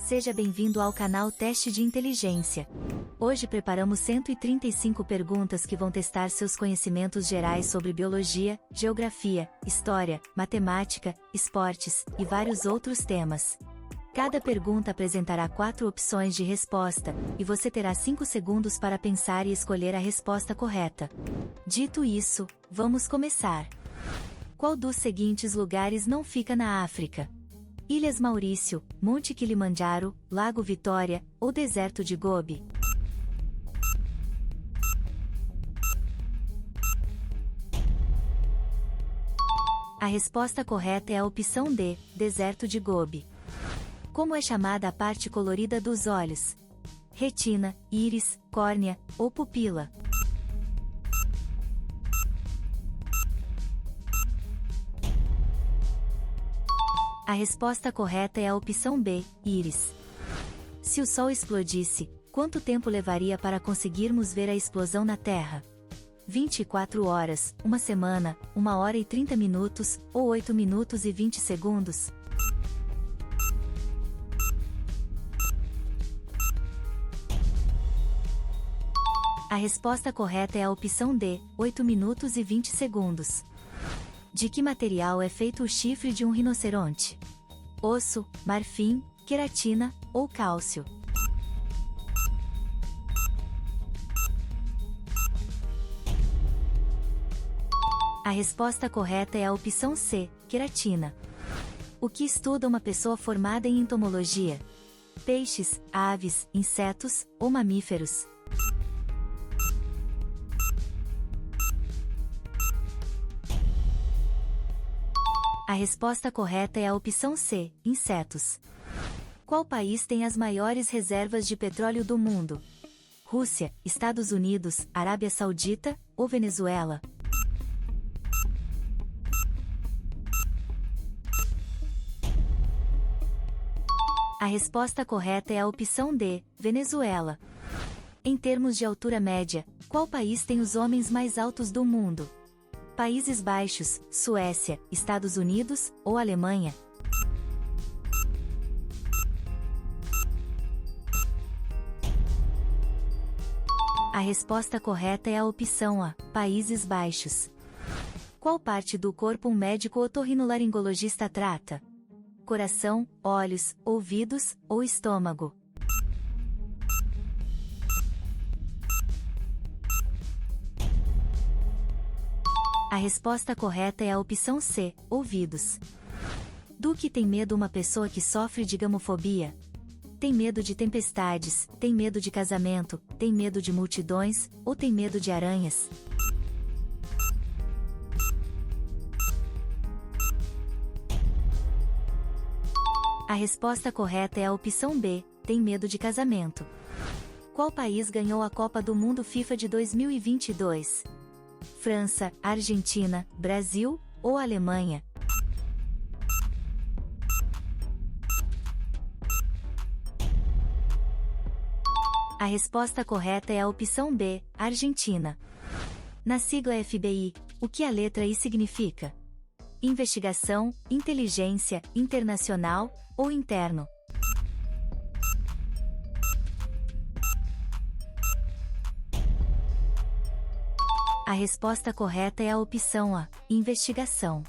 Seja bem-vindo ao canal Teste de Inteligência. Hoje preparamos 135 perguntas que vão testar seus conhecimentos gerais sobre biologia, geografia, história, matemática, esportes e vários outros temas. Cada pergunta apresentará 4 opções de resposta, e você terá 5 segundos para pensar e escolher a resposta correta. Dito isso, vamos começar. Qual dos seguintes lugares não fica na África? Ilhas Maurício, Monte Kilimanjaro, Lago Vitória, ou Deserto de Gobi? A resposta correta é a opção D, Deserto de Gobi. Como é chamada a parte colorida dos olhos? Retina, íris, córnea, ou pupila? A resposta correta é a opção B, íris. Se o Sol explodisse, quanto tempo levaria para conseguirmos ver a explosão na Terra? 24 horas, 1 semana, 1 hora e 30 minutos, ou 8 minutos e 20 segundos? A resposta correta é a opção D, 8 minutos e 20 segundos. De que material é feito o chifre de um rinoceronte? Osso, marfim, queratina, ou cálcio? A resposta correta é a opção C, queratina. O que estuda uma pessoa formada em entomologia? Peixes, aves, insetos, ou mamíferos? A resposta correta é a opção C, insetos. Qual país tem as maiores reservas de petróleo do mundo? Rússia, Estados Unidos, Arábia Saudita, ou Venezuela? A resposta correta é a opção D, Venezuela. Em termos de altura média, qual país tem os homens mais altos do mundo? Países Baixos, Suécia, Estados Unidos, ou Alemanha? A resposta correta é a opção A, Países Baixos. Qual parte do corpo um médico otorrinolaringologista trata? Coração, olhos, ouvidos, ou estômago? A resposta correta é a opção C, ouvidos. Do que tem medo uma pessoa que sofre de gamofobia? Tem medo de tempestades, tem medo de casamento, tem medo de multidões, ou tem medo de aranhas? A resposta correta é a opção B, tem medo de casamento. Qual país ganhou a Copa do Mundo FIFA de 2022? França, Argentina, Brasil, ou Alemanha? A resposta correta é a opção B, Argentina. Na sigla FBI, o que a letra I significa? Investigação, inteligência, internacional, ou interno? A resposta correta é a opção A, investigação.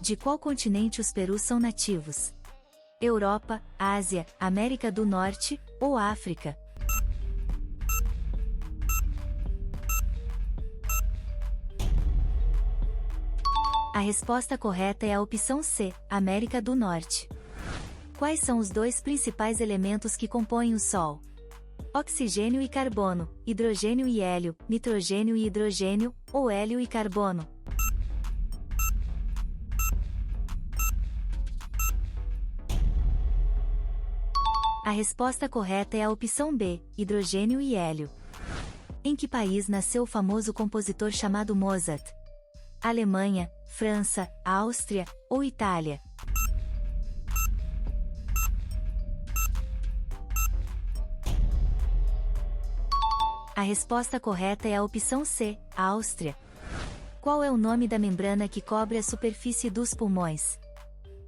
De qual continente os perus são nativos? Europa, Ásia, América do Norte, ou África? A resposta correta é a opção C, América do Norte. Quais são os 2 principais elementos que compõem o Sol? Oxigênio e carbono, hidrogênio e hélio, nitrogênio e hidrogênio, ou hélio e carbono? A resposta correta é a opção B, hidrogênio e hélio. Em que país nasceu o famoso compositor chamado Mozart? Alemanha, França, Áustria, ou Itália? A resposta correta é a opção C, Áustria. Qual é o nome da membrana que cobre a superfície dos pulmões?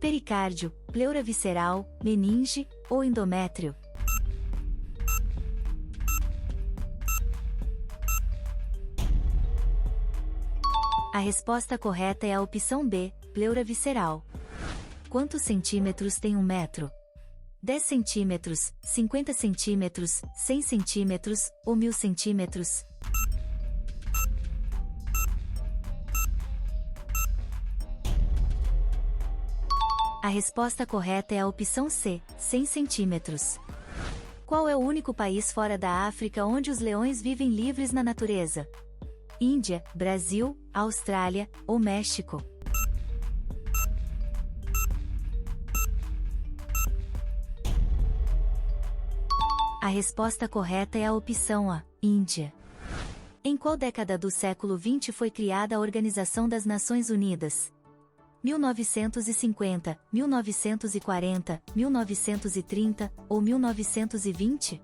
Pericárdio, pleura visceral, meninge, ou endométrio? A resposta correta é a opção B, pleura visceral. Quantos centímetros tem 1 metro? 10 centímetros, 50 centímetros, 100 centímetros ou 1000 centímetros? A resposta correta é a opção C, 100 centímetros. Qual é o único país fora da África onde os leões vivem livres na natureza? Índia, Brasil, Austrália ou México? A resposta correta é a opção A, Índia. Em qual década do século XX foi criada a Organização das Nações Unidas? 1950, 1940, 1930 ou 1920?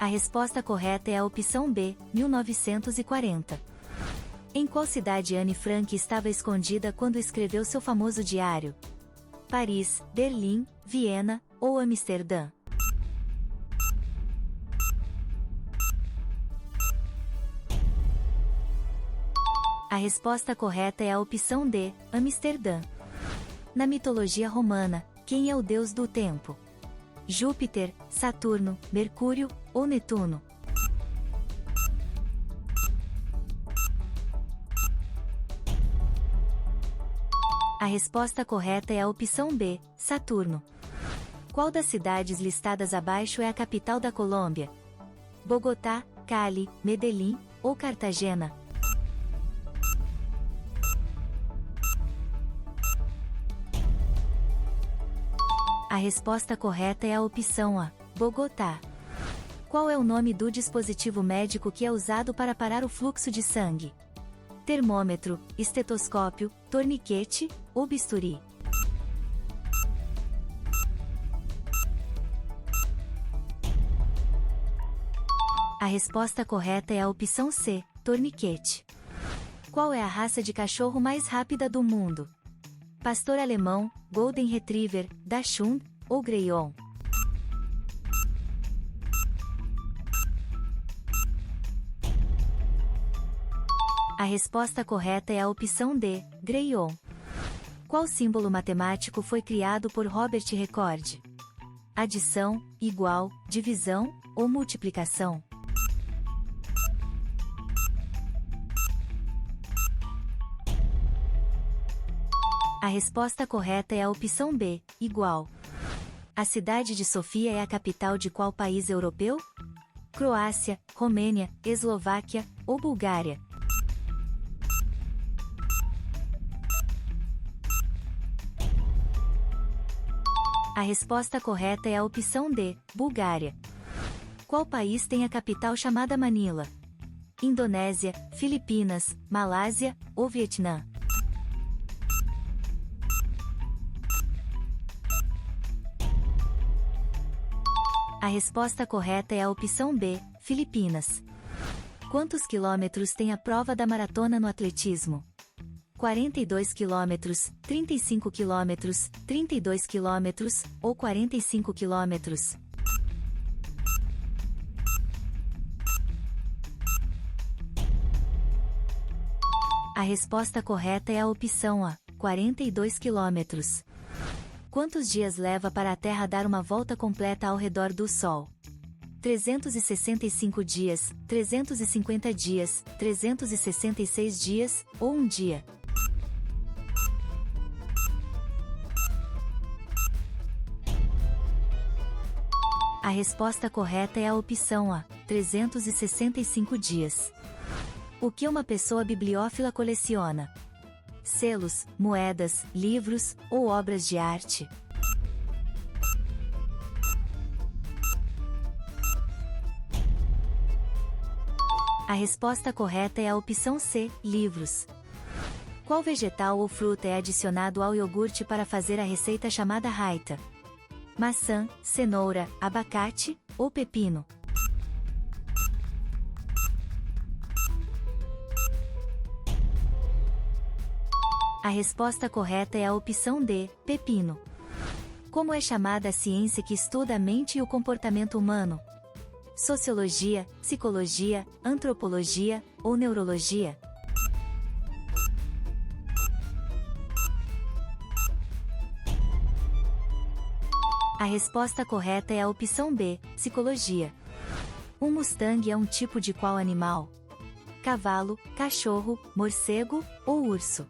A resposta correta é a opção B, 1940. Em qual cidade Anne Frank estava escondida quando escreveu seu famoso diário? Paris, Berlim, Viena ou Amsterdã? A resposta correta é a opção D, Amsterdã. Na mitologia romana, quem é o deus do tempo? Júpiter, Saturno, Mercúrio ou Netuno? A resposta correta é a opção B, Saturno. Qual das cidades listadas abaixo é a capital da Colômbia? Bogotá, Cali, Medellín ou Cartagena? A resposta correta é a opção A, Bogotá. Qual é o nome do dispositivo médico que é usado para parar o fluxo de sangue? Termômetro, estetoscópio, torniquete ou bisturi? A resposta correta é a opção C, torniquete. Qual é a raça de cachorro mais rápida do mundo? Pastor alemão, Golden Retriever, Dachshund ou Greyhound? A resposta correta é a opção D, Greyhound. Qual símbolo matemático foi criado por Robert Record? Adição, igual, divisão ou multiplicação? A resposta correta é a opção B, igual. A cidade de Sofia é a capital de qual país europeu? Croácia, Romênia, Eslováquia ou Bulgária? A resposta correta é a opção D, Bulgária. Qual país tem a capital chamada Manila? Indonésia, Filipinas, Malásia ou Vietnã? A resposta correta é a opção B, Filipinas. Quantos quilômetros tem a prova da maratona no atletismo? 42 quilômetros, 35 quilômetros, 32 quilômetros ou 45 quilômetros? A resposta correta é a opção A, 42 quilômetros. Quantos dias leva para a Terra dar uma volta completa ao redor do Sol? 365 dias, 350 dias, 366 dias ou 1 dia? A resposta correta é a opção A, 365 dias. O que uma pessoa bibliófila coleciona? Selos, moedas, livros ou obras de arte? A resposta correta é a opção C, livros. Qual vegetal ou fruta é adicionado ao iogurte para fazer a receita chamada raita? Maçã, cenoura, abacate ou pepino? A resposta correta é a opção D, pepino. Como é chamada a ciência que estuda a mente e o comportamento humano? Sociologia, psicologia, antropologia ou neurologia? A resposta correta é a opção B, psicologia. Um Mustang é um tipo de qual animal? Cavalo, cachorro, morcego ou urso?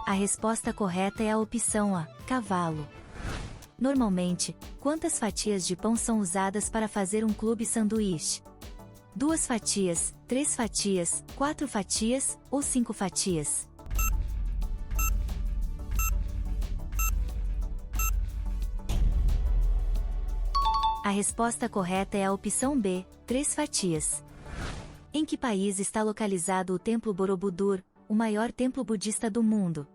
A resposta correta é a opção A, cavalo. Normalmente, quantas fatias de pão são usadas para fazer um clube sanduíche? 2 fatias, 3 fatias, 4 fatias ou 5 fatias? A resposta correta é a opção B, 3 fatias. Em que país está localizado o Templo Borobudur, o maior templo budista do mundo?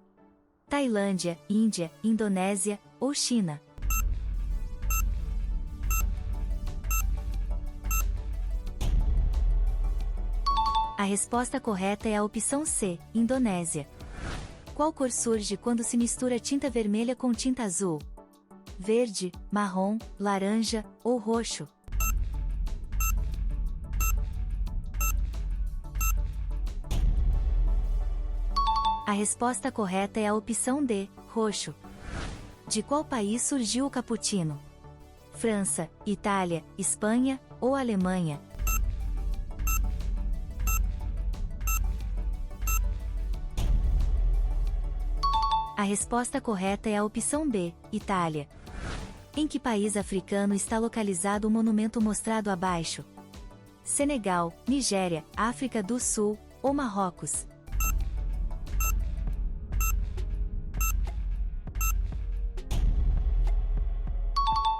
Tailândia, Índia, Indonésia ou China? A resposta correta é a opção C, Indonésia. Qual cor surge quando se mistura tinta vermelha com tinta azul? Verde, marrom, laranja ou roxo? A resposta correta é a opção D, roxo. De qual país surgiu o cappuccino? França, Itália, Espanha ou Alemanha? A resposta correta é a opção B, Itália. Em que país africano está localizado o monumento mostrado abaixo? Senegal, Nigéria, África do Sul ou Marrocos?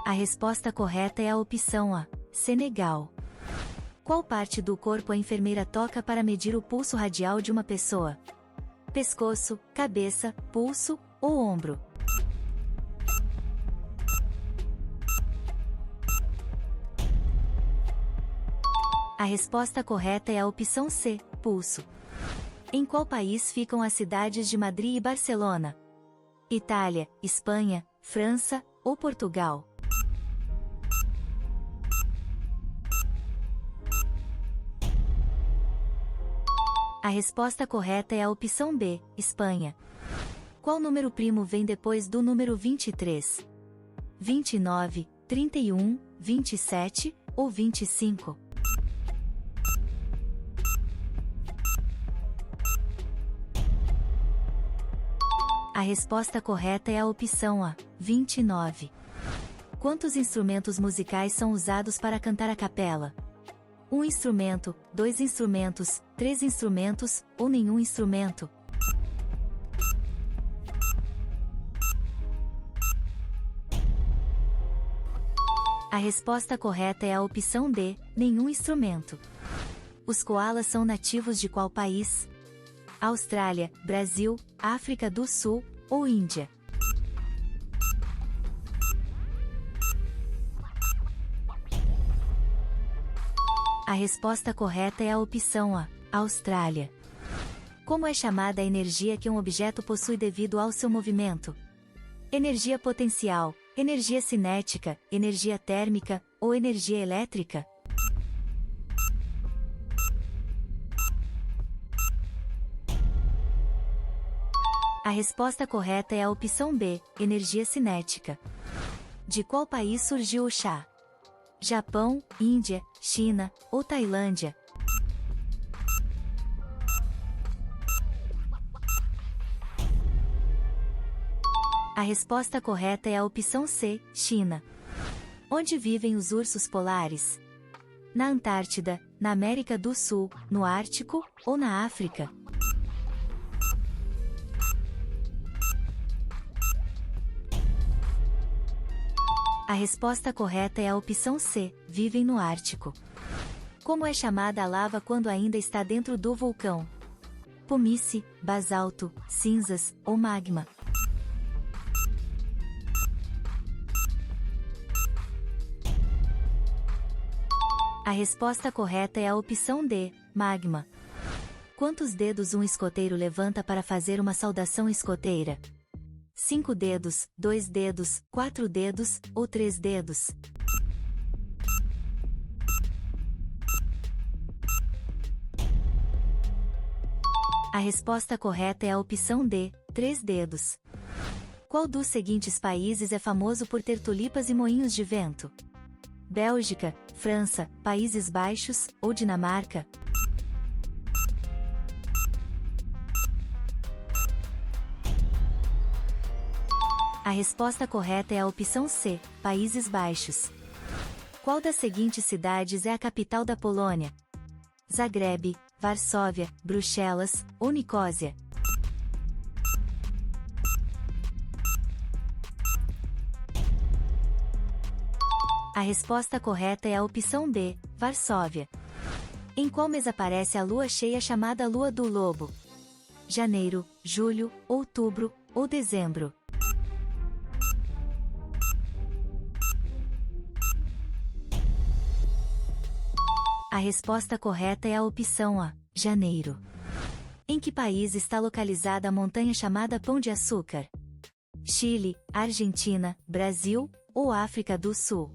A resposta correta é a opção A, Senegal. Qual parte do corpo a enfermeira toca para medir o pulso radial de uma pessoa? Pescoço, cabeça, pulso ou ombro? A resposta correta é a opção C, pulso. Em qual país ficam as cidades de Madrid e Barcelona? Itália, Espanha, França ou Portugal? A resposta correta é a opção B, Espanha. Qual número primo vem depois do número 23? 29, 31, 27 ou 25? A resposta correta é a opção A, 29. Quantos instrumentos musicais são usados para cantar a capela? 1 instrumento, 2 instrumentos, 3 instrumentos ou nenhum instrumento? A resposta correta é a opção D, nenhum instrumento. Os koalas são nativos de qual país? Austrália, Brasil, África do Sul ou Índia? A resposta correta é a opção A, Austrália. Como é chamada a energia que um objeto possui devido ao seu movimento? Energia potencial, energia cinética, energia térmica ou energia elétrica? A resposta correta é a opção B, energia cinética. De qual país surgiu o chá? Japão, Índia, China ou Tailândia? A resposta correta é a opção C, China. Onde vivem os ursos polares? Na Antártida, na América do Sul, no Ártico ou na África? A resposta correta é a opção C, vivem no Ártico. Como é chamada a lava quando ainda está dentro do vulcão? Pumice, basalto, cinzas ou magma? A resposta correta é a opção D, magma. Quantos dedos um escoteiro levanta para fazer uma saudação escoteira? 5 dedos, 2 dedos, 4 dedos ou 3 dedos? A resposta correta é a opção D, 3 dedos. Qual dos seguintes países é famoso por ter tulipas e moinhos de vento? Bélgica, França, Países Baixos ou Dinamarca? A resposta correta é a opção C, Países Baixos. Qual das seguintes cidades é a capital da Polônia? Zagreb, Varsóvia, Bruxelas ou Nicósia? A resposta correta é a opção B, Varsóvia. Em qual mês aparece a lua cheia chamada Lua do Lobo? Janeiro, julho, outubro ou dezembro? A resposta correta é a opção A, janeiro. Em que país está localizada a montanha chamada Pão de Açúcar? Chile, Argentina, Brasil ou África do Sul?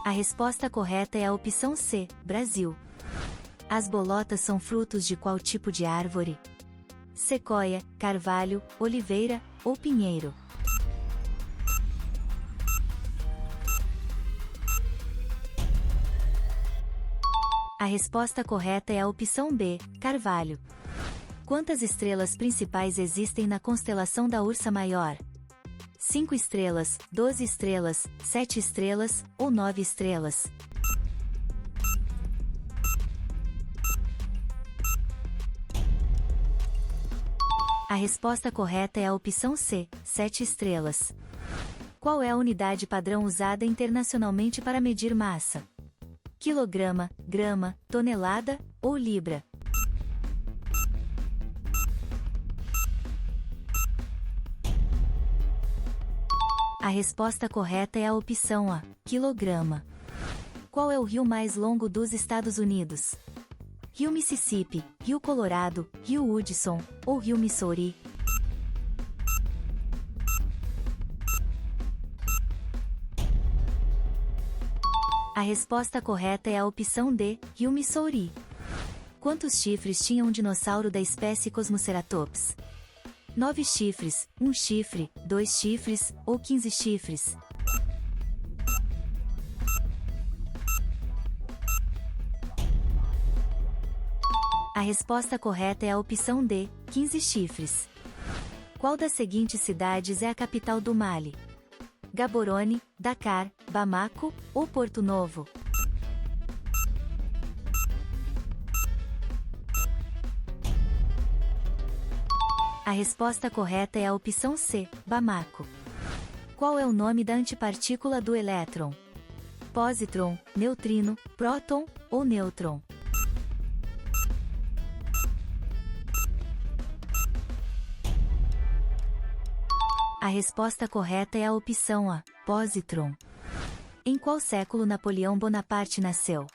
A resposta correta é a opção C, Brasil. As bolotas são frutos de qual tipo de árvore? Sequoia, carvalho, oliveira ou pinheiro? A resposta correta é a opção B, carvalho. Quantas estrelas principais existem na constelação da Ursa Maior? 5 estrelas, 12 estrelas, 7 estrelas ou 9 estrelas? A resposta correta é a opção C, 7 estrelas. Qual é a unidade padrão usada internacionalmente para medir massa? Quilograma, grama, tonelada ou libra? A resposta correta é a opção A, quilograma. Qual é o rio mais longo dos Estados Unidos? Rio Mississippi, Rio Colorado, Rio Hudson ou Rio Missouri? A resposta correta é a opção D, Rio Missouri. Quantos chifres tinha um dinossauro da espécie Cosmoceratops? 9 chifres, 1 chifre, 2 chifres ou 15 chifres? A resposta correta é a opção D, 15 chifres. Qual das seguintes cidades é a capital do Mali? Gaborone, Dakar, Bamako ou Porto Novo? A resposta correta é a opção C, Bamako. Qual é o nome da antipartícula do elétron? Positron, neutrino, próton ou nêutron? A resposta correta é a opção A, positron. Em qual século Napoleão Bonaparte nasceu?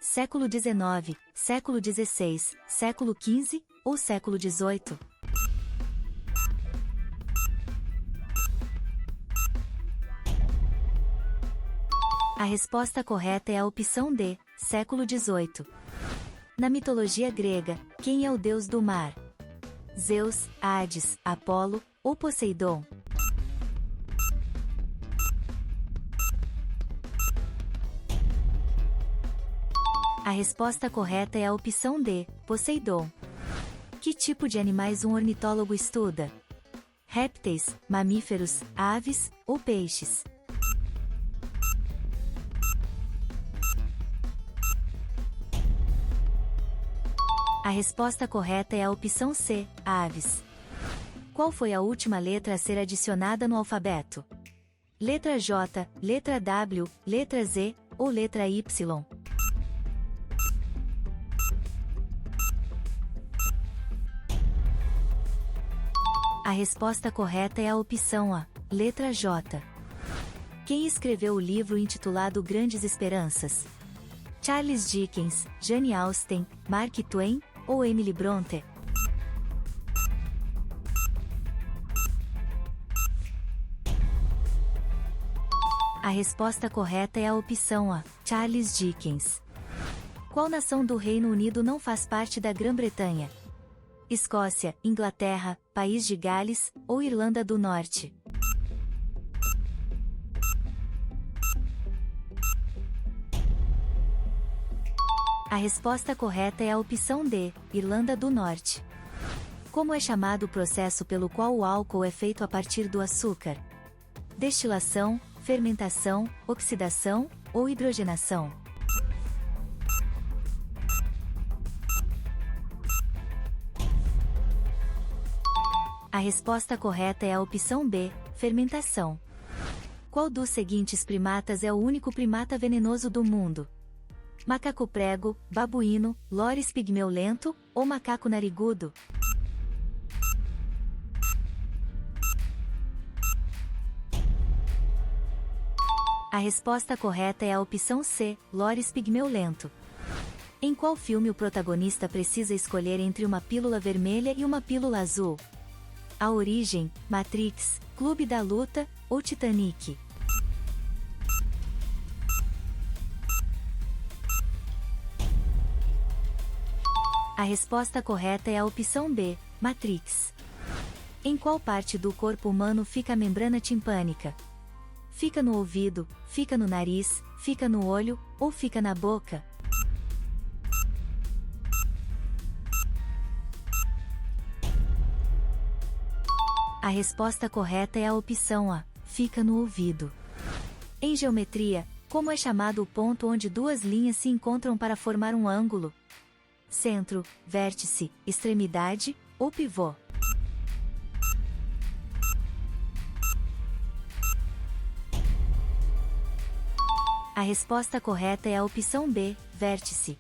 Século XIX, século XVI, século XV ou século XVIII? A resposta correta é a opção D, século XVIII. Na mitologia grega, quem é o deus do mar? Zeus, Hades, Apolo ou Poseidon? A resposta correta é a opção D, Poseidon. Que tipo de animais um ornitólogo estuda? Répteis, mamíferos, aves ou peixes? A resposta correta é a opção C, aves. Qual foi a última letra a ser adicionada no alfabeto? Letra J, letra W, letra Z ou letra Y? A resposta correta é a opção A, letra J. Quem escreveu o livro intitulado Grandes Esperanças? Charles Dickens, Jane Austen, Mark Twain ou Emily Brontë? A resposta correta é a opção A, Charles Dickens. Qual nação do Reino Unido não faz parte da Grã-Bretanha? Escócia, Inglaterra, País de Gales ou Irlanda do Norte? A resposta correta é a opção D, Irlanda do Norte. Como é chamado o processo pelo qual o álcool é feito a partir do açúcar? Destilação, fermentação, oxidação ou hidrogenação? A resposta correta é a opção B, fermentação. Qual dos seguintes primatas é o único primata venenoso do mundo? Macaco prego, babuíno, loris pigmeu lento ou macaco narigudo? A resposta correta é a opção C, loris pigmeu lento. Em qual filme o protagonista precisa escolher entre uma pílula vermelha e uma pílula azul? A Origem, Matrix, Clube da Luta ou Titanic? A resposta correta é a opção B, Matrix. Em qual parte do corpo humano fica a membrana timpânica? Fica no ouvido, fica no nariz, fica no olho ou fica na boca? A resposta correta é a opção A, fica no ouvido. Em geometria, como é chamado o ponto onde duas linhas se encontram para formar um ângulo? Centro, vértice, extremidade ou pivô? A resposta correta é a opção B, vértice.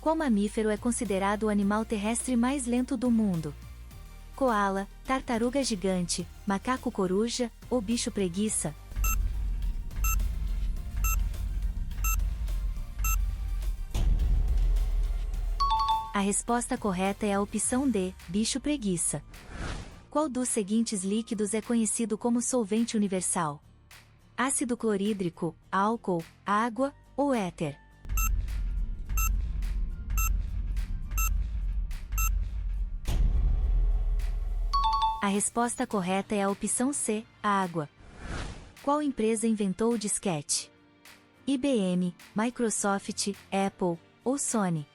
Qual mamífero é considerado o animal terrestre mais lento do mundo? Coala, tartaruga gigante, macaco coruja ou bicho preguiça? A resposta correta é a opção D, bicho preguiça. Qual dos seguintes líquidos é conhecido como solvente universal? Ácido clorídrico, álcool, água ou éter? A resposta correta é a opção C, água. Qual empresa inventou o disquete? IBM, Microsoft, Apple ou Sony?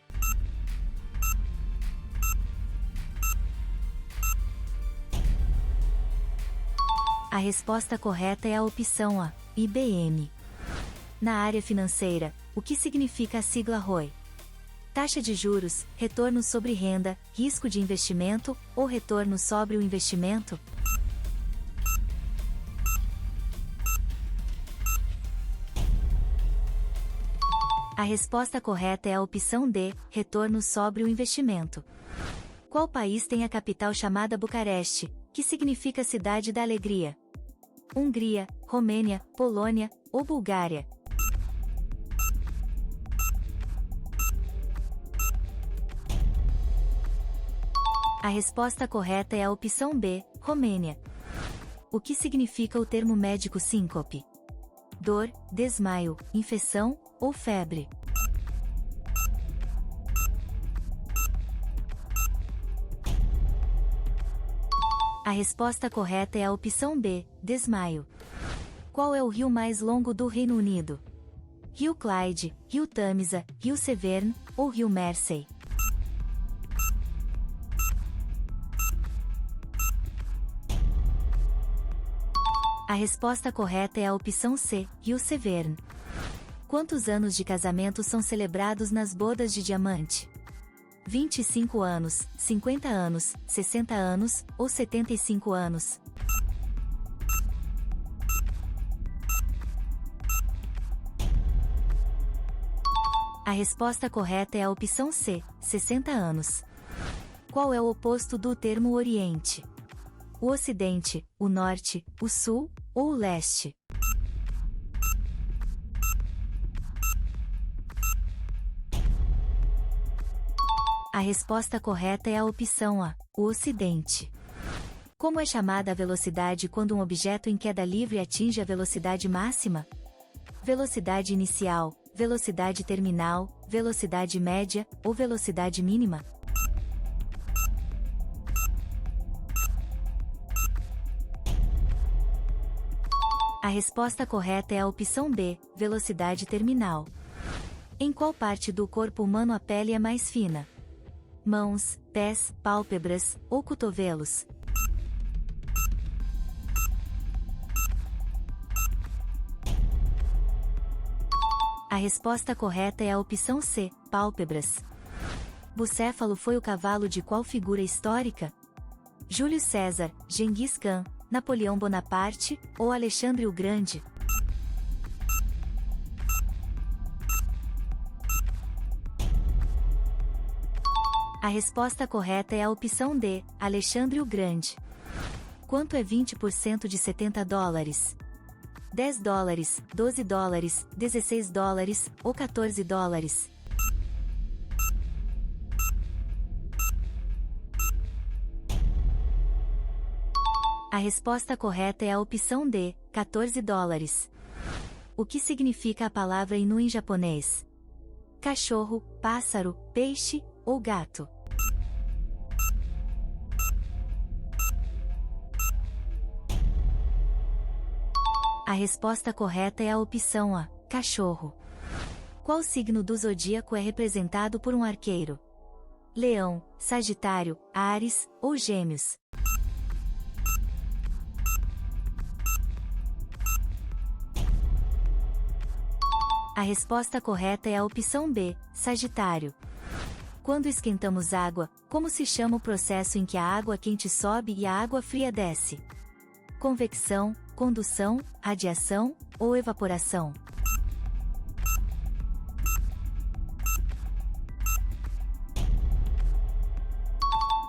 A resposta correta é a opção A, IBM. Na área financeira, o que significa a sigla ROI? Taxa de juros, retorno sobre renda, risco de investimento ou retorno sobre o investimento? A resposta correta é a opção D, retorno sobre o investimento. Qual país tem a capital chamada Bucareste, que significa cidade da alegria? Hungria, Romênia, Polônia ou Bulgária? A resposta correta é a opção B, Romênia. O que significa o termo médico síncope? Dor, desmaio, infecção ou febre? A resposta correta é a opção B, desmaio. Qual é o rio mais longo do Reino Unido? Rio Clyde, Rio Tamisa, Rio Severn ou Rio Mersey? A resposta correta é a opção C, Rio Severn. Quantos anos de casamento são celebrados nas bodas de diamante? 25 anos, 50 anos, 60 anos ou 75 anos? A resposta correta é a opção C, 60 anos. Qual é o oposto do termo Oriente? o Ocidente, o Norte, o Sul ou o Leste? A resposta correta é a opção A, o Ocidente. Como é chamada a velocidade quando um objeto em queda livre atinge a velocidade máxima? Velocidade inicial, velocidade terminal, velocidade média ou velocidade mínima? A resposta correta é a opção B, velocidade terminal. Em qual parte do corpo humano a pele é mais fina? Mãos, pés, pálpebras ou cotovelos? A resposta correta é a opção C, pálpebras. Bucéfalo foi o cavalo de qual figura histórica? Júlio César, Genghis Khan, Napoleão Bonaparte ou Alexandre o Grande? A resposta correta é a opção D, Alexandre o Grande. Quanto é 20% de $70? $10, $12, $16 ou $14? A resposta correta é a opção D, $14. O que significa a palavra inu em japonês? Cachorro, pássaro, peixe ou gato? A resposta correta é a opção A, cachorro. Qual signo do zodíaco é representado por um arqueiro? Leão, Sagitário, Áries ou Gêmeos? A resposta correta é a opção B, Sagitário. Quando esquentamos água, como se chama o processo em que a água quente sobe e a água fria desce? Convecção, condução, radiação ou evaporação?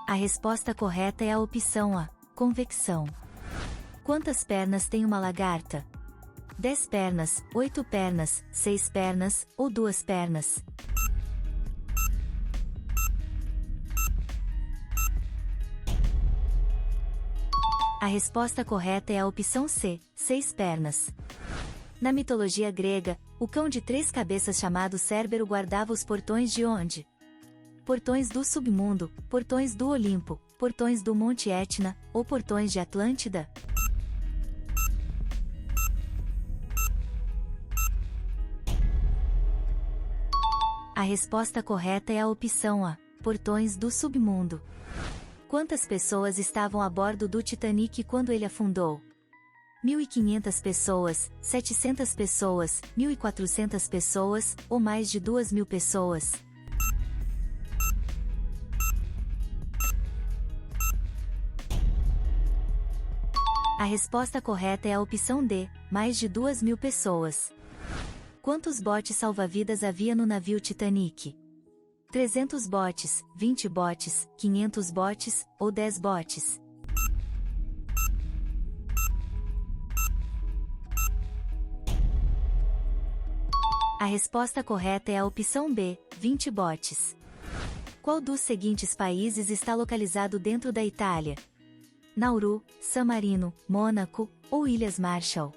A resposta correta é a opção A, convecção. Quantas pernas tem uma lagarta? 10 pernas, 8 pernas, 6 pernas ou 2 pernas? A resposta correta é a opção C, 6 pernas. Na mitologia grega, o cão de 3 cabeças chamado Cérbero guardava os portões de onde? Portões do submundo, portões do Olimpo, portões do Monte Etna ou portões de Atlântida? A resposta correta é a opção A, portões do submundo. Quantas pessoas estavam a bordo do Titanic quando ele afundou? 1.500 pessoas, 700 pessoas, 1.400 pessoas ou mais de 2.000 pessoas? A resposta correta é a opção D, mais de 2.000 pessoas. Quantos botes salva-vidas havia no navio Titanic? 300 botes, 20 botes, 500 botes ou 10 botes? A resposta correta é a opção B, 20 botes. Qual dos seguintes países está localizado dentro da Itália? Nauru, San Marino, Mônaco ou Ilhas Marshall?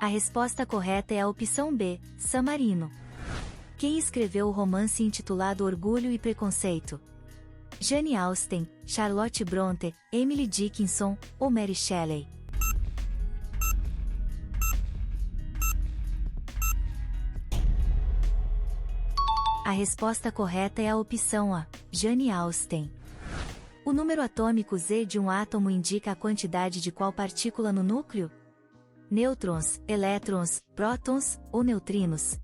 A resposta correta é a opção B, San Marino. Quem escreveu o romance intitulado Orgulho e Preconceito? Jane Austen, Charlotte Brontë, Emily Dickinson ou Mary Shelley? A resposta correta é a opção A, Jane Austen. O número atômico Z de um átomo indica a quantidade de qual partícula no núcleo? Nêutrons, elétrons, prótons ou neutrinos?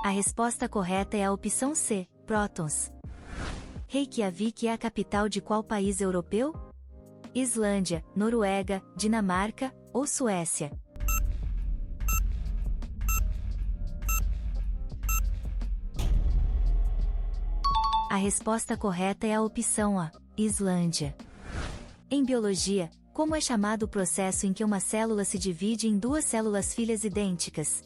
A resposta correta é a opção C, prótons. Reykjavik é a capital de qual país europeu? Islândia, Noruega, Dinamarca ou Suécia? A resposta correta é a opção A, Islândia. Em biologia, como é chamado o processo em que uma célula se divide em duas células filhas idênticas?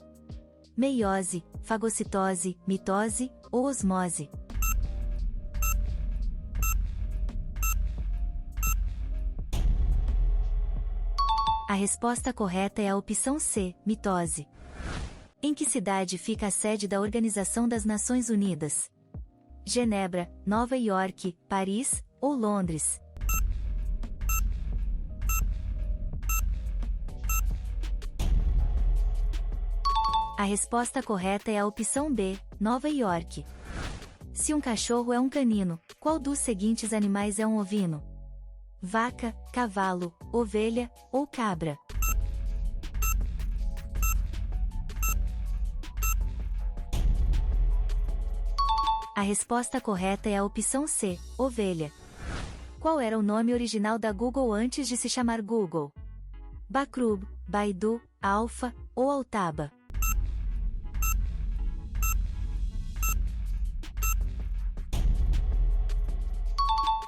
Meiose, fagocitose, mitose ou osmose? A resposta correta é a opção C, mitose. Em que cidade fica a sede da Organização das Nações Unidas? Genebra, Nova York, Paris ou Londres? A resposta correta é a opção B, Nova York. Se um cachorro é um canino, qual dos seguintes animais é um ovino? Vaca, cavalo, ovelha ou cabra? A resposta correta é a opção C, ovelha. Qual era o nome original da Google antes de se chamar Google? Backrub, Baidu, Alpha ou Altaba?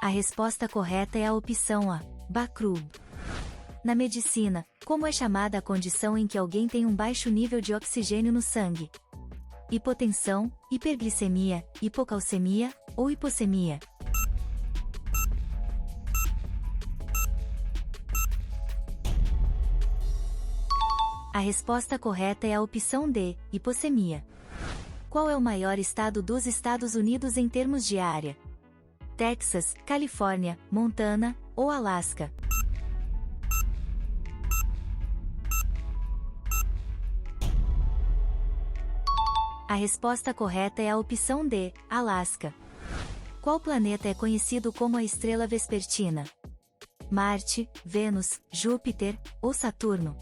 A resposta correta é a opção A, Backrub. Na medicina, como é chamada a condição em que alguém tem um baixo nível de oxigênio no sangue? Hipotensão, hiperglicemia, hipocalcemia ou hipossemia? A resposta correta é a opção D, hipossemia. Qual é o maior estado dos Estados Unidos em termos de área? Texas, Califórnia, Montana ou Alasca? A resposta correta é a opção D, Alasca. Qual planeta é conhecido como a estrela vespertina? Marte, Vênus, Júpiter ou Saturno?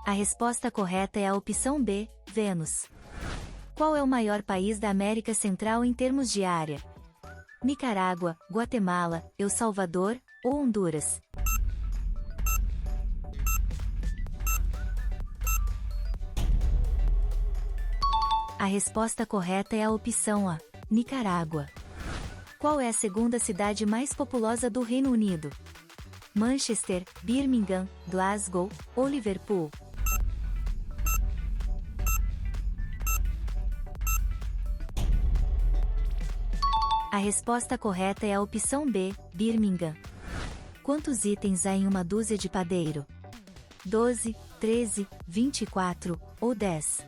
A resposta correta é a opção B, Vênus. Qual é o maior país da América Central em termos de área? Nicarágua, Guatemala, El Salvador ou Honduras? A resposta correta é a opção A, Nicarágua. Qual é a segunda cidade mais populosa do Reino Unido? Manchester, Birmingham, Glasgow ou Liverpool? A resposta correta é a opção B, Birmingham. Quantos itens há em uma dúzia de padeiro? 12, 13, 24 ou 10?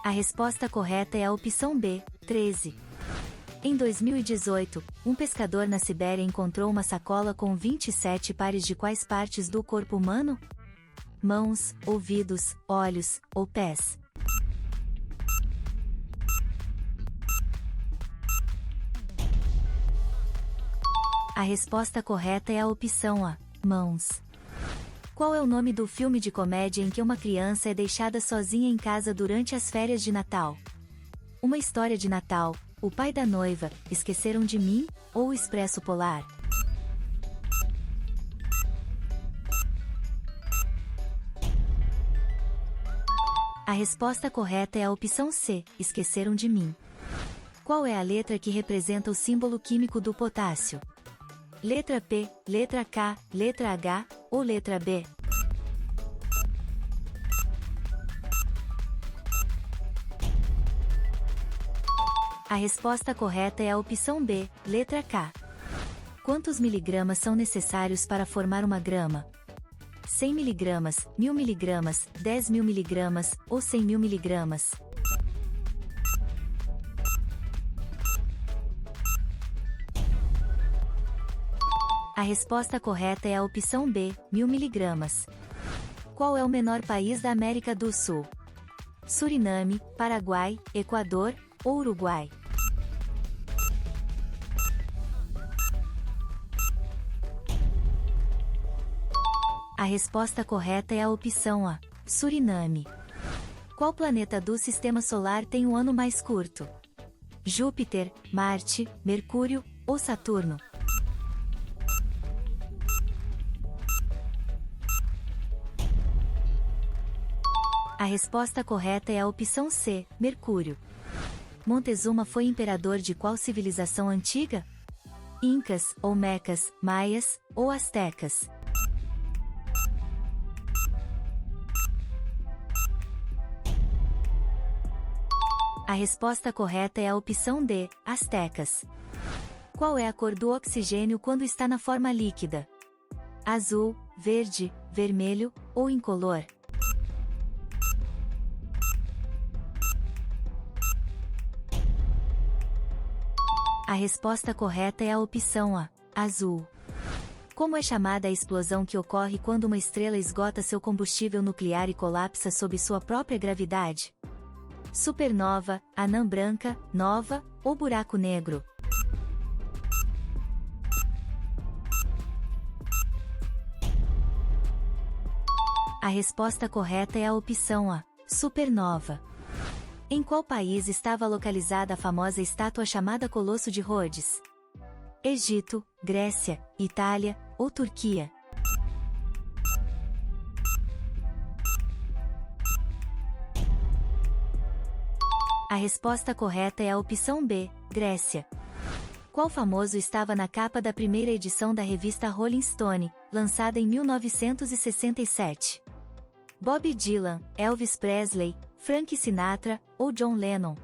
A resposta correta é a opção B, 13. Em 2018, um pescador na Sibéria encontrou uma sacola com 27 pares de quais partes do corpo humano? Mãos, ouvidos, olhos ou pés? A resposta correta é a opção A, mãos. Qual é o nome do filme de comédia em que uma criança é deixada sozinha em casa durante as férias de Natal? Uma História de Natal, O Pai da Noiva, Esqueceram de Mim ou O Expresso Polar? A resposta correta é a opção C, Esqueceram de Mim. Qual é a letra que representa o símbolo químico do potássio? Letra P, letra K, letra H ou letra B? A resposta correta é a opção B, letra K. Quantos miligramas são necessários para formar uma grama? 100 miligramas, 1000 miligramas, 10.000 miligramas ou 100.000 miligramas? A resposta correta é a opção B, 1000 miligramas. Qual é o menor país da América do Sul? Suriname, Paraguai, Equador ou Uruguai? A resposta correta é a opção A, Suriname. Qual planeta do Sistema Solar tem o ano mais curto? Júpiter, Marte, Mercúrio ou Saturno? A resposta correta é a opção C, Mercúrio. Montezuma foi imperador de qual civilização antiga? Incas, Olmecas, Maias ou Astecas? A resposta correta é a opção D, Astecas. Qual é a cor do oxigênio quando está na forma líquida? Azul, verde, vermelho ou incolor? A resposta correta é a opção A, azul. Como é chamada a explosão que ocorre quando uma estrela esgota seu combustível nuclear e colapsa sob sua própria gravidade? Supernova, anã branca, nova ou buraco negro? A resposta correta é a opção A, supernova. Em qual país estava localizada a famosa estátua chamada Colosso de Rhodes? Egito, Grécia, Itália ou Turquia? A resposta correta é a opção B, Grécia. Qual famoso estava na capa da primeira edição da revista Rolling Stone, lançada em 1967? Bob Dylan, Elvis Presley, Frank Sinatra ou John Lennon?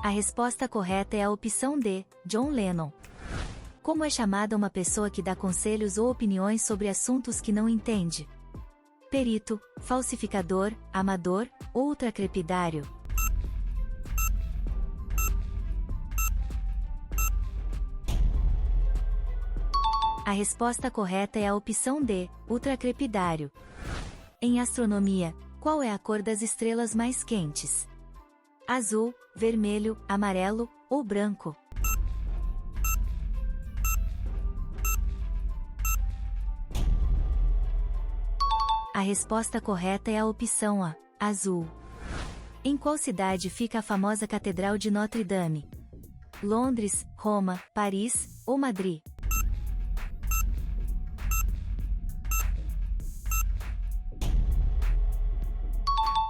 A resposta correta é a opção D, John Lennon. Como é chamada uma pessoa que dá conselhos ou opiniões sobre assuntos que não entende? Perito, falsificador, amador ou ultracrepidário? A resposta correta é a opção D, ultracrepidário. Em astronomia, qual é a cor das estrelas mais quentes? Azul, vermelho, amarelo ou branco? A resposta correta é a opção A, azul. Em qual cidade fica a famosa Catedral de Notre Dame? Londres, Roma, Paris ou Madrid?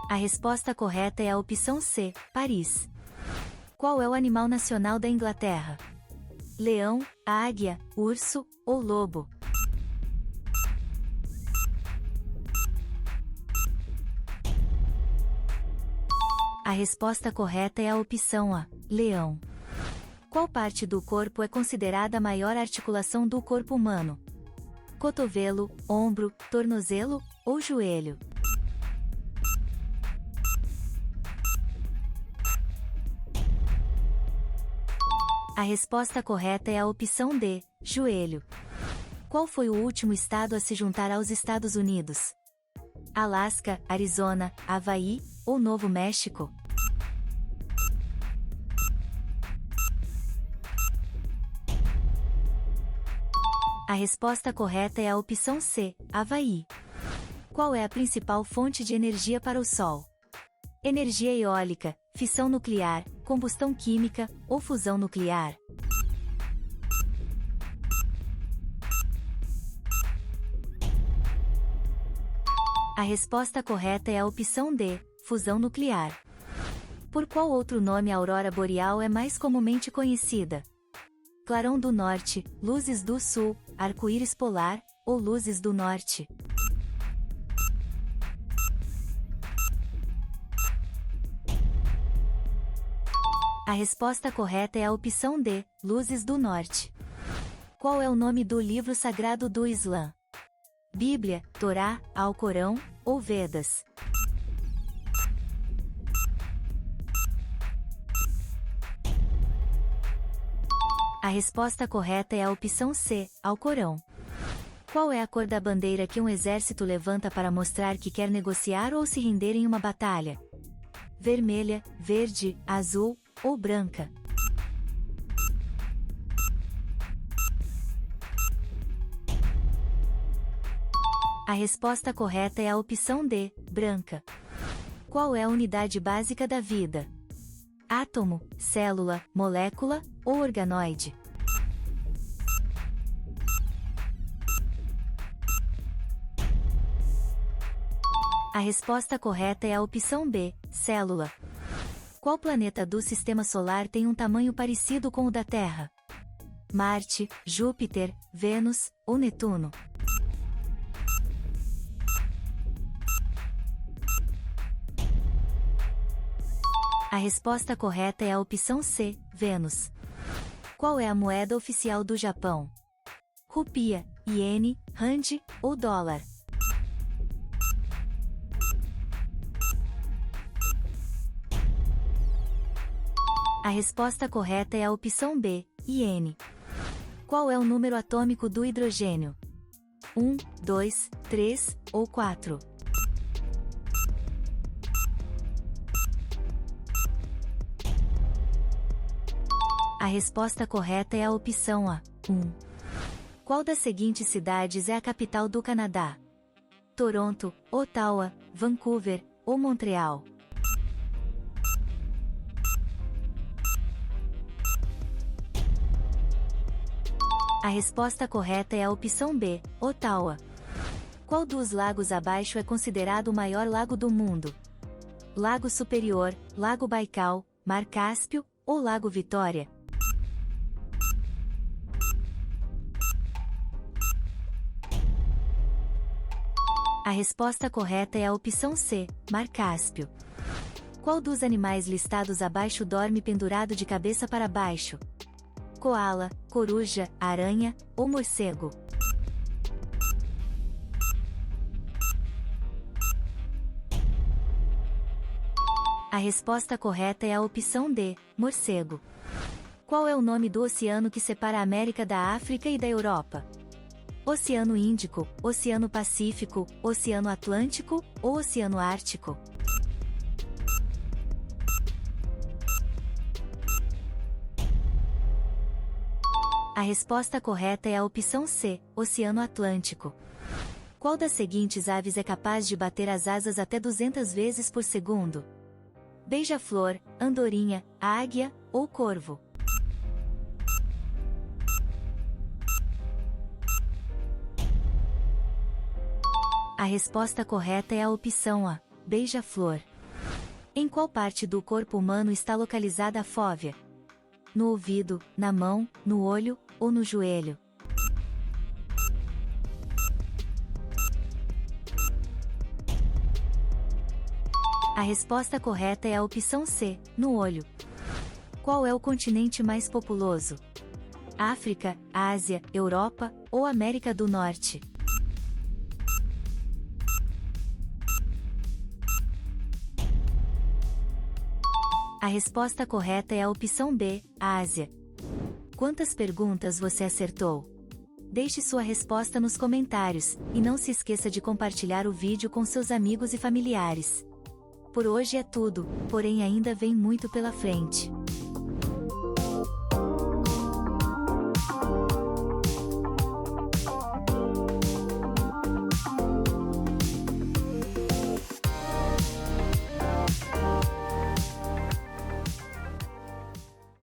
A resposta correta é a opção C, Paris. Qual é o animal nacional da Inglaterra? Leão, águia, urso ou lobo? A resposta correta é a opção A, leão. Qual parte do corpo é considerada a maior articulação do corpo humano? Cotovelo, ombro, tornozelo ou joelho? A resposta correta é a opção D, joelho. Qual foi o último estado a se juntar aos Estados Unidos? Alasca, Arizona, Havaí ou Novo México? A resposta correta é a opção C, Havaí. Qual é a principal fonte de energia para o Sol? Energia eólica, fissão nuclear, combustão química ou fusão nuclear? A resposta correta é a opção D, fusão nuclear. Por qual outro nome a aurora boreal é mais comumente conhecida? Clarão do Norte, luzes do Sul, arco-íris polar ou luzes do Norte? A resposta correta é a opção D, luzes do Norte. Qual é o nome do livro sagrado do Islã? Bíblia, Torá, Alcorão ou Vedas? A resposta correta é a opção C, Alcorão. Qual é a cor da bandeira que um exército levanta para mostrar que quer negociar ou se render em uma batalha? Vermelha, verde, azul ou branca? A resposta correta é a opção D, branca. Qual é a unidade básica da vida? Átomo, célula, molécula ou organoide? A resposta correta é a opção B, célula. Qual planeta do Sistema Solar tem um tamanho parecido com o da Terra? Marte, Júpiter, Vênus ou Netuno? A resposta correta é a opção C, Vênus. Qual é a moeda oficial do Japão? Rupia, iene, rand ou dólar? A resposta correta é a opção B, iene. Qual é o número atômico do hidrogênio? 1, 2, 3 ou 4? A resposta correta é a opção A, 1. Qual das seguintes cidades é a capital do Canadá? Toronto, Ottawa, Vancouver ou Montreal? A resposta correta é a opção B, Ottawa. Qual dos lagos abaixo é considerado o maior lago do mundo? Lago Superior, Lago Baikal, Mar Cáspio ou Lago Vitória? A resposta correta é a opção C, Mar Cáspio. Qual dos animais listados abaixo dorme pendurado de cabeça para baixo? Coala, coruja, aranha ou morcego? A resposta correta é a opção D, morcego. Qual é o nome do oceano que separa a América da África e da Europa? Oceano Índico, Oceano Pacífico, Oceano Atlântico ou Oceano Ártico? A resposta correta é a opção C, Oceano Atlântico. Qual das seguintes aves é capaz de bater as asas até 200 vezes por segundo? Beija-flor, andorinha, águia ou corvo? A resposta correta é a opção A, beija-flor. Em qual parte do corpo humano está localizada a fóvea? No ouvido, na mão, no olho ou no joelho? A resposta correta é a opção C, no olho. Qual é o continente mais populoso? África, Ásia, Europa ou América do Norte? A resposta correta é a opção B, Ásia. Quantas perguntas você acertou? Deixe sua resposta nos comentários, e não se esqueça de compartilhar o vídeo com seus amigos e familiares. Por hoje é tudo, porém ainda vem muito pela frente.